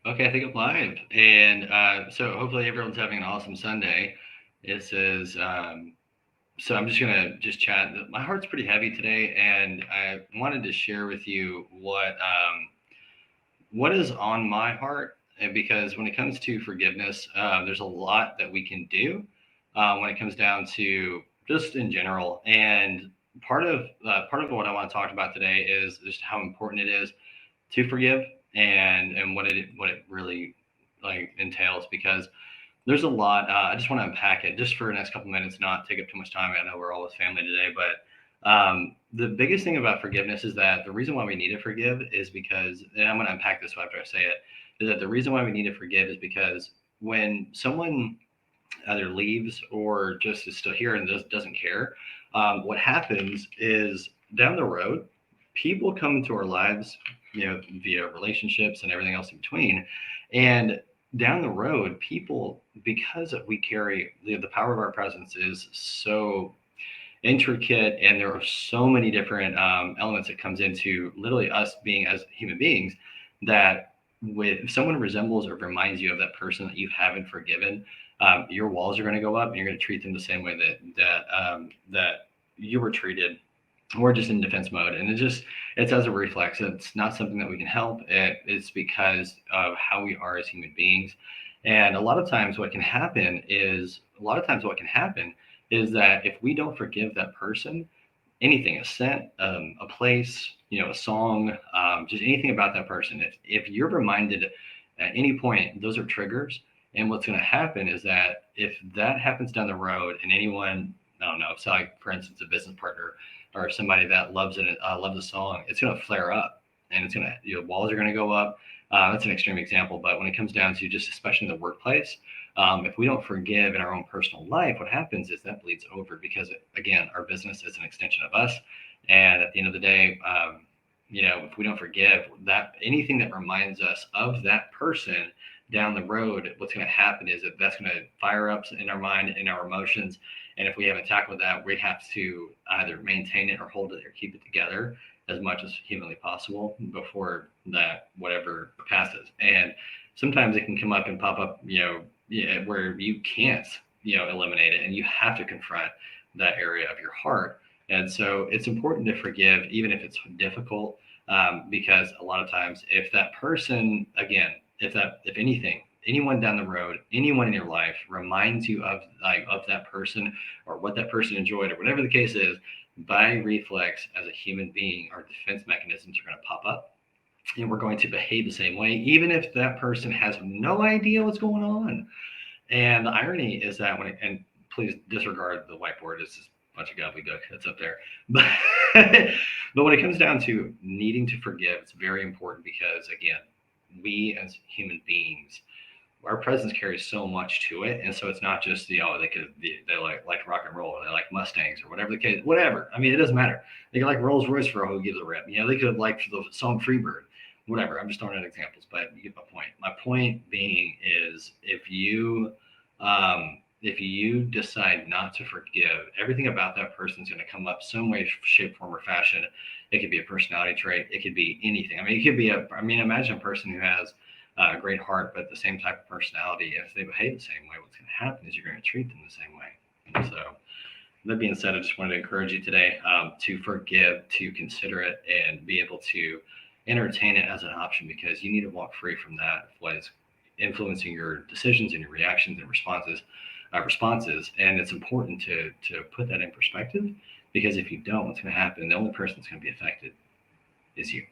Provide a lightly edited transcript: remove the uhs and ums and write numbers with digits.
Okay, I think I'm live. And so hopefully everyone's having an awesome Sunday. This is so I'm just gonna just chat. My heart's pretty heavy today, and I wanted to share with you what is on my heart. And because when it comes to forgiveness, there's a lot that we can do when it comes down to just in general. And part of what I want to talk about today is just how important it is to forgive and what it really like entails because there's a lot. I just want to unpack it just for the next couple minutes, not take up too much time. I know we're all with family today, but the biggest thing about forgiveness is that the reason why we need to forgive is because, and I'm going to unpack this after I say it, is that the reason why we need to forgive is because when someone either leaves or just is still here and doesn't care, what happens is down the road, people come into our lives, via relationships and everything else in between. And down the road, people, because we carry the power of our presence is so intricate and there are so many different elements that comes into literally us being as human beings that if someone resembles or reminds you of that person that you haven't forgiven, your walls are going to go up and you're going to treat them the same way that you were treated. We're just in defense mode, and it's as a reflex. It's not something that we can help. It's because of how we are as human beings. And a lot of times what can happen is that if we don't forgive that person, anything, a scent, a place, a song, just anything about that person, if you're reminded at any point, those are triggers. And what's going to happen is that if that happens down the road and anyone, I don't know, so like for instance, a business partner or somebody that loves a song, it's going to flare up and it's going to, walls are going to go up. That's an extreme example, but when it comes down to just especially in the workplace, if we don't forgive in our own personal life, what happens is that bleeds over because, again, our business is an extension of us. And at the end of the day, if we don't forgive that, anything that reminds us of that person down the road, what's going to happen is that that's going to fire up in our mind, in our emotions. And if we haven't tackled that, we have to either maintain it or hold it or keep it together as much as humanly possible before that whatever passes. And sometimes it can come up and pop up, where you can't, eliminate it, and you have to confront that area of your heart. And so it's important to forgive, even if it's difficult, because a lot of times, if that person, again, if anything, anyone down the road, anyone in your life reminds you of that person or what that person enjoyed or whatever the case is, by reflex, as a human being, our defense mechanisms are going to pop up and we're going to behave the same way, even if that person has no idea what's going on. And the irony is that and please disregard the whiteboard, it's just a bunch of gobbledygook that's up there. But, but when it comes down to needing to forgive, it's very important because, again, we as human beings, our presence carries so much to it, and so it's not just they like rock and roll, or they like Mustangs, or whatever the case, whatever. I mean, it doesn't matter. They can like Rolls Royce for who gives a rip. They could like the song Freebird, whatever. I'm just throwing out examples, but you get my point. My point being is if you decide not to forgive, everything about that person is going to come up some way, shape, form, or fashion. It could be a personality trait. It could be anything. I mean, it could be imagine a person who has a great heart, but the same type of personality. If they behave the same way, what's going to happen is you're going to treat them the same way. And so, that being said, I just wanted to encourage you today to forgive, to consider it, and be able to entertain it as an option because you need to walk free from that, what is influencing your decisions and your reactions and responses. And it's important to put that in perspective because if you don't, what's going to happen? The only person that's going to be affected is you.